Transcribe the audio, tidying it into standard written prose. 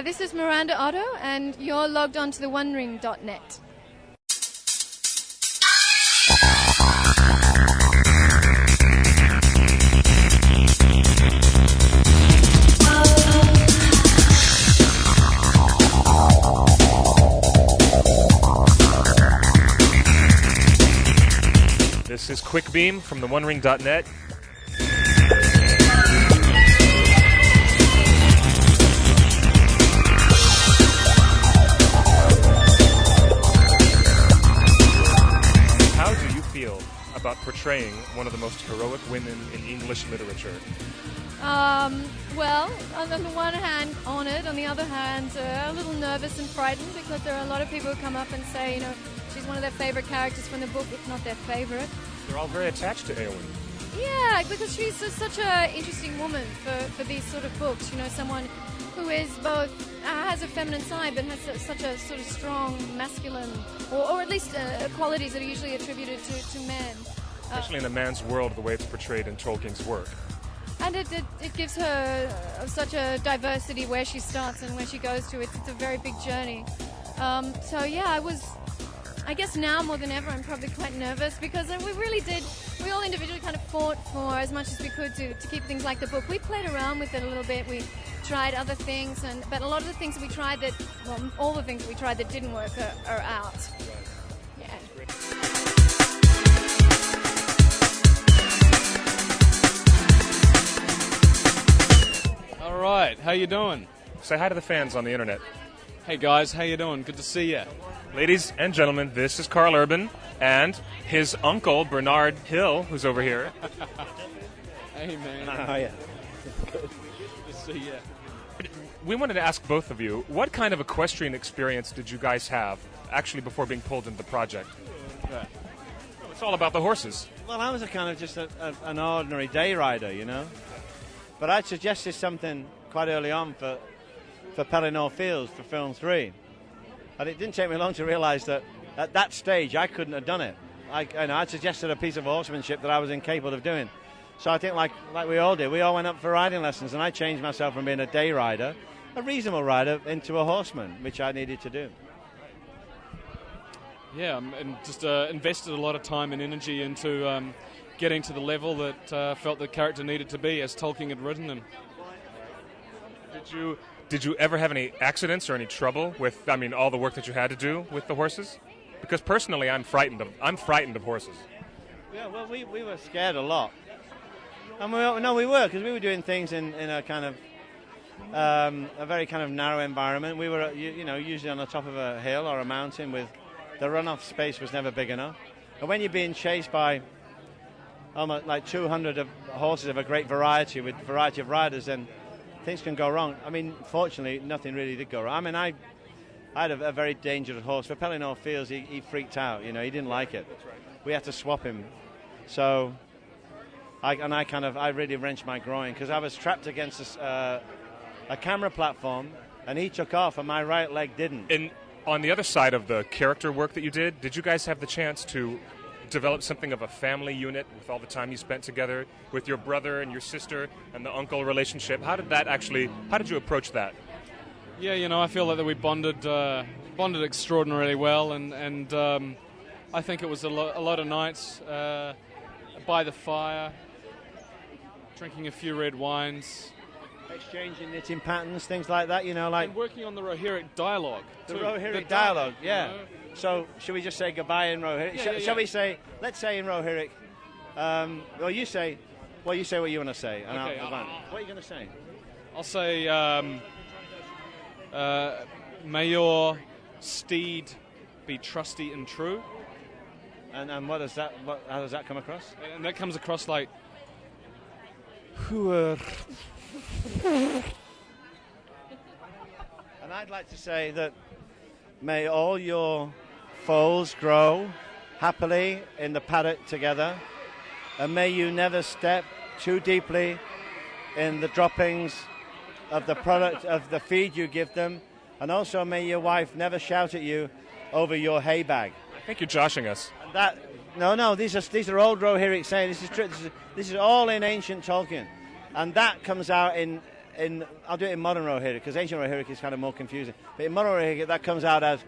This is Miranda Otto, and you're logged on to TheOneRing.net. This is Quickbeam from TheOneRing.net. How do you feel about portraying one of the most heroic women in English literature? Well, on the one hand, honoured. On the other hand, a little nervous and frightened because there are a lot of people who come up and say, you know, she's one of their favourite characters from the book, if not their favourite. They're all very attached to Eowyn. Yeah, because she's such an interesting woman for these sort of books. You know, someone who is both has a feminine side, but has such a sort of strong masculine, or at least qualities that are usually attributed to men. Especially in a man's world, the way it's portrayed in Tolkien's work. And it gives her such a diversity where she starts and where she goes to. It's a very big journey. So yeah, I guess now more than ever I'm probably quite nervous because we all individually kind of fought for as much as we could to keep things like the book. We played around with it a little bit. We tried other things, but a lot of the things that we tried all the things that we tried that didn't work are out. Yeah. All right, how you doing? Say hi to the fans on the internet. Hey guys, how you doing? Good to see you. Ladies and gentlemen, this is Karl Urban and his uncle, Bernard Hill, who's over here. Hey man. How are you? Good to see you. We wanted to ask both of you, what kind of equestrian experience did you guys have, actually, before being pulled into the project? Yeah. It's all about the horses. Well, I was a kind of just an ordinary day rider, you know. But I suggested something quite early on for Pelennor Fields for film 3. And it didn't take me long to realise that at that stage I couldn't have done it. I suggested a piece of horsemanship that I was incapable of doing. So I think like we all did, we all went up for riding lessons, and I changed myself from being a day rider, a reasonable rider, into a horseman, which I needed to do. Yeah, and just invested a lot of time and energy into getting to the level that felt the character needed to be as Tolkien had written him. Did you ever have any accidents or any trouble with, all the work that you had to do with the horses? Because personally, I'm frightened of horses. Yeah, well, we were scared a lot. And we were, because we were doing things in a kind of, a very kind of narrow environment. We were, usually on the top of a hill or a mountain with the runoff space was never big enough. And when you're being chased by almost like 200 of horses of a great variety with variety of riders, then things can go wrong. Fortunately, nothing really did go wrong. I had a very dangerous horse. For Pelennor Fields, he freaked out. He didn't like it. We had to swap him. So, I really wrenched my groin because I was trapped against a camera platform, and he took off, and my right leg didn't. And on the other side of the character work that you did you guys have the chance to develop something of a family unit with all the time you spent together with your brother and your sister and the uncle relationship? How did you approach that? Yeah, I feel like that we bonded extraordinarily well, and I think it was a lot of nights by the fire, drinking a few red wines. Exchanging knitting patterns, things like that, And working on the Rohirrim dialogue. The Rohirrim dialogue, yeah. So, should we just say goodbye in Rohirrim? Shall we say, let's say in Rohirrim, you say what you want to say. And okay, what are you going to say? I'll say, may your steed be trusty and true. And how does that come across? And that comes across like, and I'd like to say that may all your foals grow happily in the paddock together, and may you never step too deeply in the droppings of the product of the feed you give them, and also may your wife never shout at you over your hay bag. I think you're joshing us. No, these are old Rohirrim sayings. This is true. This is all in ancient Tolkien, and that comes out in I'll do it in modern Rohirrim because ancient Rohirrim is kind of more confusing. But in modern Rohirrim, that comes out as.